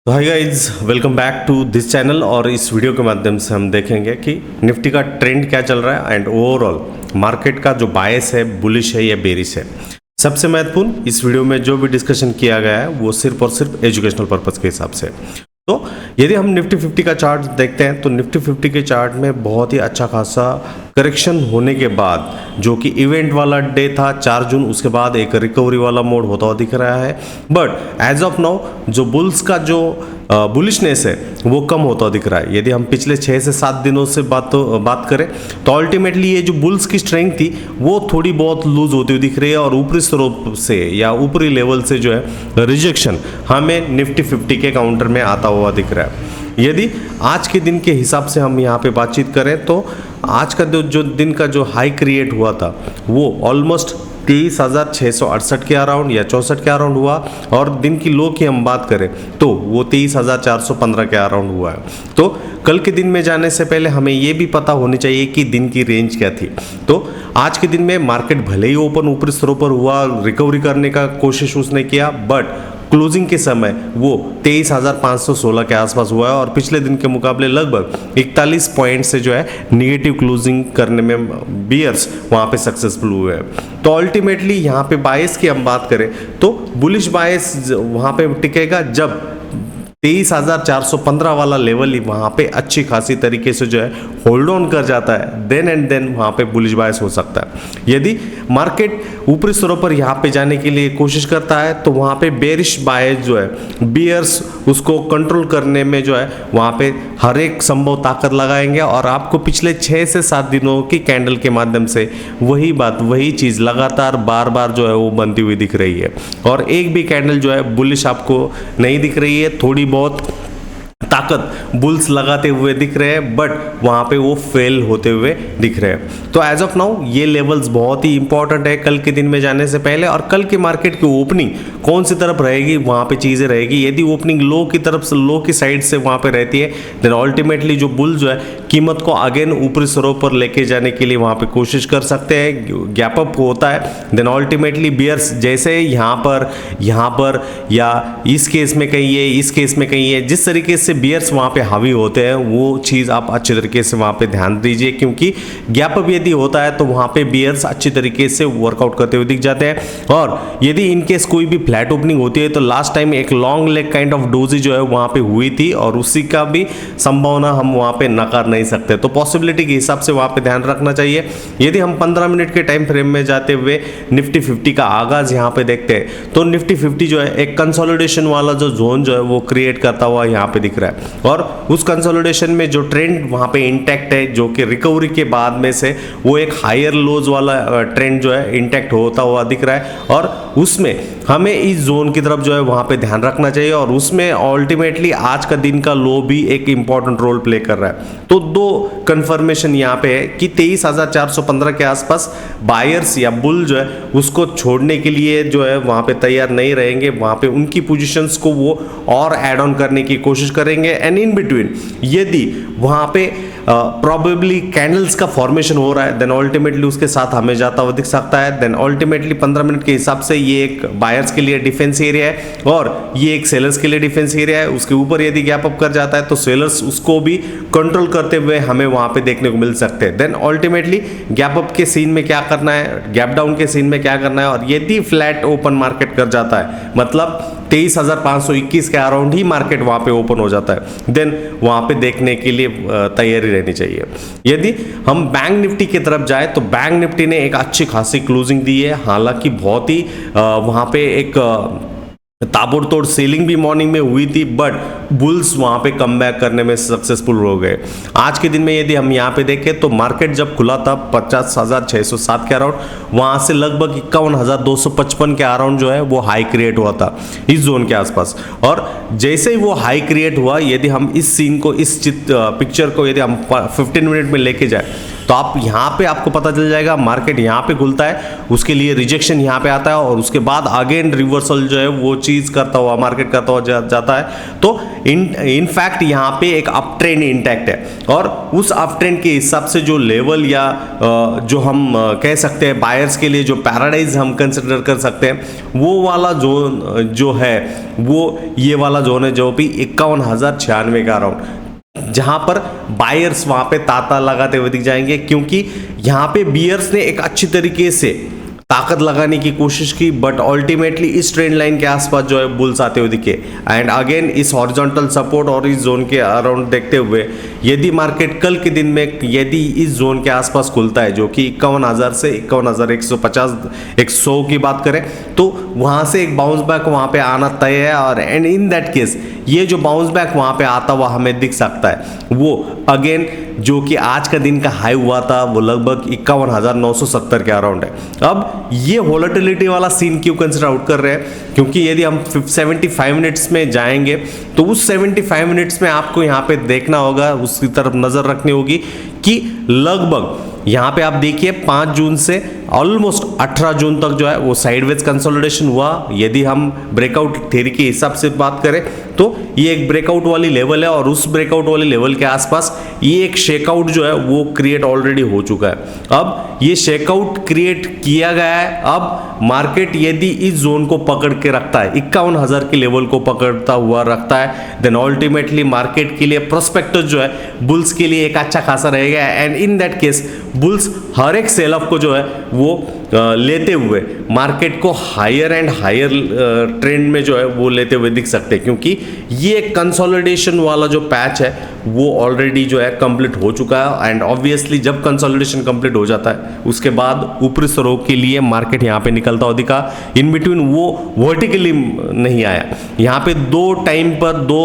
तो hi guys, welcome back to this channel. और इस वीडियो के माध्यम से हम देखेंगे कि निफ्टी का ट्रेंड क्या चल रहा है एंड ओवरऑल मार्केट का जो बायस है, बुलिश है या बेरिश है। सबसे महत्वपूर्ण, इस वीडियो में जो भी डिस्कशन किया गया है वो सिर्फ और सिर्फ एजुकेशनल पर्पस के हिसाब से। तो यदि हम निफ्टी 50 का चार्ट देखते हैं तो निफ्टी 50 के चार्ट में बहुत ही अच्छा खासा करेक्शन होने के बाद, जो कि इवेंट वाला डे था 4 जून, उसके बाद एक रिकवरी वाला मोड होता हुआ दिख रहा है। बट एज ऑफ नाउ जो बुल्स का जो बुलिशनेस है वो कम होता दिख रहा है। यदि हम पिछले 6 से 7 दिनों से बात करें तो अल्टीमेटली ये जो बुल्स की स्ट्रेंथ थी वो थोड़ी बहुत लूज होती हुई दिख रही है और ऊपरी स्रोत से या ऊपरी लेवल से जो है रिजेक्शन हमें निफ्टी 50 के काउंटर में आता हुआ दिख रहा है। यदि आज के दिन के हिसाब से हम यहाँ पे बातचीत करें तो आज का जो दिन का जो हाई क्रिएट हुआ था वो ऑलमोस्ट 23,668 के अराउंड या 64 के अराउंड हुआ, और दिन की लो की हम बात करें तो वो 23,415 के अराउंड हुआ है। तो कल के दिन में जाने से पहले हमें ये भी पता होनी चाहिए कि दिन की रेंज क्या थी। तो आज के दिन में मार्केट भले ही ओपन ऊपरी स्तरों पर हुआ, रिकवरी करने का कोशिश उसने किया, बट क्लोजिंग के समय वो 23,516 के आसपास हुआ है और पिछले दिन के मुकाबले लगभग 41 पॉइंट से जो है निगेटिव क्लोजिंग करने में बियर्स वहाँ पे सक्सेसफुल हुए हैं। तो अल्टीमेटली यहाँ पे बायस की हम बात करें तो बुलिश बायस वहाँ पे टिकेगा जब 23,415 वाला लेवल ही वहाँ पे अच्छी खासी तरीके से जो है होल्ड ऑन कर जाता है, देन एंड देन वहाँ पे बुलिश बायस हो सकता है। यदि मार्केट ऊपरी स्तरों पर यहाँ पे जाने के लिए कोशिश करता है तो वहाँ पे बेरिश बायस जो है, बियर्स उसको कंट्रोल करने में जो है वहाँ पे हर एक संभव ताकत लगाएंगे और आपको पिछले 6 से 7 दिनों की कैंडल के माध्यम से वही चीज़ लगातार बार बार जो है वो बनती हुई दिख रही है और एक भी कैंडल जो है बुलिश आपको नहीं दिख रही है। थोड़ी बहुत ताकत बुल्स लगाते हुए दिख रहे हैं बट वहाँ पे वो फेल होते हुए दिख रहे हैं। तो एज ऑफ नाउ ये लेवल्स बहुत ही इंपॉर्टेंट है कल के दिन में जाने से पहले, और कल के मार्केट की ओपनिंग कौन सी तरफ रहेगी वहाँ पे चीज़ें रहेगी। यदि ओपनिंग लो की तरफ से, लो की साइड से वहाँ पे रहती है, देन अल्टीमेटली जो बुल जो है कीमत को अगेन ऊपरी स्तरों पर लेके जाने के लिए वहाँ पे कोशिश कर सकते हैं। गैप अप होता है, देन अल्टीमेटली बियर्स जैसे यहाँ पर या इस केस में कहीं है, इस केस में कहीं है, जिस तरीके से बियर्स वहाँ पे हावी होते हैं वो चीज़ आप अच्छे तरीके से वहाँ पे ध्यान दीजिए, क्योंकि गैप अप यदि होता है तो वहाँ पे बियर्स अच्छी तरीके से वर्कआउट करते हुए दिख जाते हैं। और यदि इनकेस कोई भी फ्लैट ओपनिंग होती है तो लास्ट टाइम एक long leg kind of doji जो है वहाँ पे हुई थी और उसी का भी संभावना हम वहाँ पे नकार नहीं सकते। तो पॉसिबिलिटी के हिसाब से वहाँ पे ध्यान रखना चाहिए। यदि हम 15 मिनट के टाइम फ्रेम में जाते हुए निफ्टी 50 का आगाज यहाँ पे देखते हैं तो निफ्टी 50 जो है एक कंसोलिडेशन वाला जो जोन जो है वो क्रिएट करता हुआ यहाँ पे दिख रहा है और उस कंसोलिडेशन में जो ट्रेंड वहाँ पे इंटैक्ट है, जो कि रिकवरी के बाद में से वो एक हायर लोज वाला ट्रेंड जो है इंटैक्ट होता हुआ दिख रहा है और उसमें हमें इस जोन की तरफ जो है वहाँ पे ध्यान रखना चाहिए और उसमें अल्टीमेटली आज का दिन का लो भी एक इंपॉर्टेंट रोल प्ले कर रहा है। तो दो कंफर्मेशन यहाँ पे है कि 23,415 के आसपास बायर्स या बुल जो है उसको छोड़ने के लिए जो है वहाँ पे तैयार नहीं रहेंगे, वहाँ पे उनकी पोजीशंस को वो और ऐड ऑन करने की कोशिश करेंगे। एंड इन बिटवीन यदि वहाँ पे प्रॉबेबली कैंडल्स का फॉर्मेशन हो रहा है देन अल्टीमेटली उसके साथ हमें जाता हुआ दिख सकता है। देन अल्टीमेटली 15 मिनट के हिसाब से ये एक बायर्स के लिए डिफेंस एरिया है और ये एक सेलर्स के लिए डिफेंस एरिया है। उसके ऊपर यदि गैप अप कर जाता है तो सेलर्स उसको भी कंट्रोल करते हुए हमें वहाँ पे देखने को मिल सकते हैं। देन अल्टीमेटली गैप अप के सीन में क्या करना है, गैप डाउन के सीन में क्या करना है, और यदि फ्लैट ओपन मार्केट कर जाता है मतलब 23,521 के अराउंड ही मार्केट वहाँ पे ओपन हो जाता है, देन वहाँ पे देखने के लिए तैयारी रहनी चाहिए। यदि हम बैंक निफ्टी की तरफ जाए तो बैंक निफ्टी ने एक अच्छी खासी क्लोजिंग दी है, हालांकि बहुत ही वहाँ पे एक ताबड़तोड़ सेलिंग भी मॉर्निंग में हुई थी बट बुल्स वहाँ पे कम बैक करने में सक्सेसफुल हो गए। आज के दिन में यदि हम यहाँ पे देखें तो मार्केट जब खुला था 50,607 के अराउंड, वहाँ से लगभग 51,255 के अराउंड जो है वो हाई क्रिएट हुआ था इस जोन के आसपास। और जैसे ही वो हाई क्रिएट हुआ, यदि हम इस सीन को, इस पिक्चर को यदि हम 15 मिनट में लेके जाए तो तो आप यहाँ पे आपको पता चल जाएगा मार्केट यहाँ पे खुलता है, उसके लिए रिजेक्शन यहाँ पे आता है और उसके बाद अगेन रिवर्सल जो है वो चीज़ करता हुआ मार्केट करता हुआ जाता है। तो इनफैक्ट यहाँ पे एक अप ट्रेंड इंटैक्ट है और उस अप ट्रेंड के हिसाब से जो लेवल या जो हम कह सकते हैं बायर्स के लिए जो पैराडाइज हम कंसिडर कर सकते हैं वो वाला जोन जो है वो ये वाला जोन है जो भी 51,096 का अराउंड, जहां पर बायर्स वहां पे ताता लगाते हुए दिख जाएंगे क्योंकि यहां पे बियर्स ने एक अच्छी तरीके से ताकत लगाने की कोशिश की बट अल्टीमेटली इस ट्रेंड लाइन के आसपास जो है बुल्स आते हुए दिखे। एंड अगेन इस हॉरिजॉन्टल सपोर्ट और इस जोन के अराउंड देखते हुए यदि मार्केट कल के दिन में यदि इस जोन के आसपास खुलता है जो कि 51,000 से 51,150 100 की बात करें तो वहां से एक बाउंस बैक वहां पे आना तय है। और एंड इन दैट केस ये जो बाउंस बैक वहां पे आता हुआ हमें दिख सकता है वो अगेन जो कि आज का दिन का हाई हुआ था वो लगभग 51,970 के अराउंड है। अब ये वोलेटिलिटी वाला सीन क्यों कंसिडर आउट कर रहे हैं क्योंकि यदि हम 75 मिनट्स में जाएंगे तो उस 75 मिनट्स में आपको यहाँ पे देखना होगा, उसकी तरफ नजर रखनी होगी कि लगभग यहाँ पे आप देखिए 5 जून से ऑलमोस्ट 18 जून तक जो है वो साइडवेज कंसोलिडेशन हुआ। यदि हम ब्रेकआउट थ्योरी के हिसाब से बात करें तो ये एक ब्रेकआउट वाली लेवल है और उस ब्रेकआउट वाली लेवल के आसपास ये एक शेकआउट जो है वो क्रिएट ऑलरेडी हो चुका है। अब ये शेकआउट क्रिएट किया गया है। अब मार्केट यदि इस जोन को पकड़ के रखता है 51,000 के लेवल को पकड़ता हुआ रखता है देन अल्टीमेटली मार्केट के लिए प्रोस्पेक्टस जो है बुल्स के लिए एक अच्छा खासा रहेगा। And in that case bulls हर एक सेल ऑफ को जो है वो लेते हुए मार्केट को हायर एंड हायर ट्रेंड में जो है वो लेते हुए दिख सकते हैं क्योंकि ये कंसोलिडेशन वाला जो पैच है वो ऑलरेडी जो है कंप्लीट हो चुका है। एंड ऑब्वियसली जब कंसोलिडेशन कंप्लीट हो जाता है उसके बाद ऊपरी स्तरों के लिए मार्केट यहाँ पे निकलता हुआ दिखा। इन बिटवीन वो वर्टिकली नहीं आया, यहाँ पे दो टाइम पर दो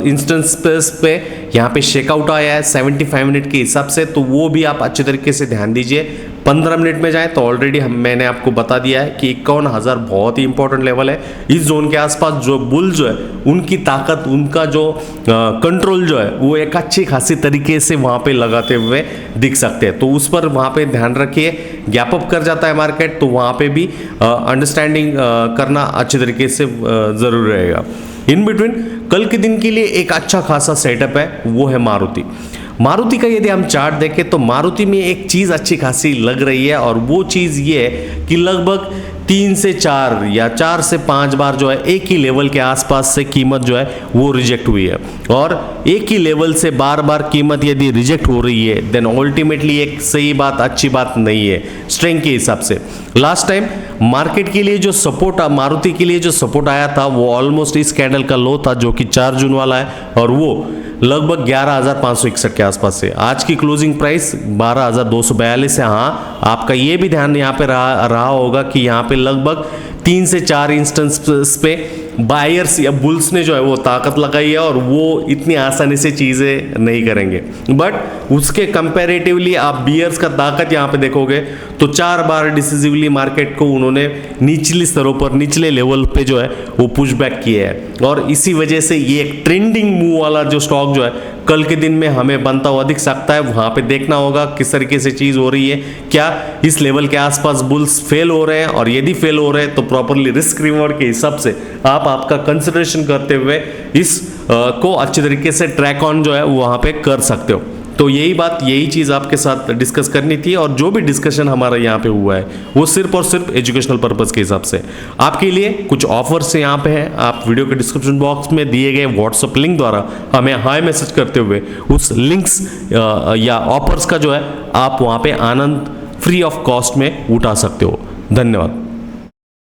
इंस्टेंस पे यहाँ पे शेकआउट आया है 75 मिनट के हिसाब से। तो वो भी आप अच्छे तरीके से ध्यान दीजिए। 15 मिनट में जाए तो ऑलरेडी मैंने आपको बता दिया है कि 51,000 बहुत ही इंपॉर्टेंट लेवल है। इस जोन के आसपास जो बुल जो है उनकी ताकत उनका जो कंट्रोल जो है वो एक अच्छी खासी तरीके से वहाँ पे लगाते हुए दिख सकते हैं। तो उस पर वहाँ पे ध्यान रखिए। गैप अप कर जाता है मार्केट तो वहाँ पे भी अंडरस्टैंडिंग करना अच्छे तरीके से ज़रूर रहेगा। इन बिटवीन कल के दिन के लिए एक अच्छा खासा सेटअप है वो है मारुति का। यदि हम चार्ट देखें तो मारुति में एक चीज़ अच्छी खासी लग रही है और वो चीज़ ये है कि लगभग 3 से 4 या 4 से 5 बार जो है एक ही लेवल के आसपास से कीमत जो है वो रिजेक्ट हुई है। और एक ही लेवल से बार बार कीमत यदि रिजेक्ट हो रही है देन अल्टीमेटली एक सही बात अच्छी बात नहीं है स्ट्रेंथ के हिसाब से। लास्ट टाइम मार्केट के लिए जो सपोर्ट मारुति के लिए जो सपोर्ट आया था वो ऑलमोस्ट इस कैंडल का लो था जो कि 4 जून वाला है और वो लगभग 11,561 के आसपास से। आज की क्लोजिंग प्राइस 12,242 है। हाँ, आपका ये भी ध्यान यहाँ पे रहा होगा कि यहाँ पे लगभग 3 से 4 इंस्टेंस पे बायर्स या बुल्स ने जो है वो ताकत लगाई है और वो इतनी आसानी से चीज़ें नहीं करेंगे। बट उसके कंपैरेटिवली आप बियर्स का ताकत यहाँ पे देखोगे तो 4 बार डिसिसिवली मार्केट को उन्होंने निचली स्तरों पर निचले लेवल पे जो है वो पुश बैक किया है और इसी वजह से ये एक ट्रेंडिंग मूव वाला जो स्टॉक जो है कल के दिन में हमें बनता हुआ दिख सकता है। वहाँ पे देखना होगा किस तरीके से चीज़ हो रही है, क्या इस लेवल के आसपास बुल्स फेल हो रहे हैं और यदि फेल हो रहे हैं तो प्रॉपरली रिस्क रिवॉर्ड के हिसाब से आप आपका कंसिडरेशन करते हुए इस को अच्छे तरीके से ट्रैक ऑन जो है वहाँ पे कर सकते हो। तो यही चीज़ आपके साथ डिस्कस करनी थी और जो भी डिस्कशन हमारा यहाँ पे हुआ है वो सिर्फ और सिर्फ एजुकेशनल पर्पस के हिसाब से। आपके लिए कुछ ऑफर्स यहाँ पे हैं, आप वीडियो के डिस्क्रिप्शन बॉक्स में दिए गए व्हाट्सएप लिंक द्वारा हमें हाई मैसेज करते हुए उस लिंक्स या ऑफर्स का जो है आप वहाँ पे आनंद फ्री ऑफ कॉस्ट में उठा सकते हो। धन्यवाद।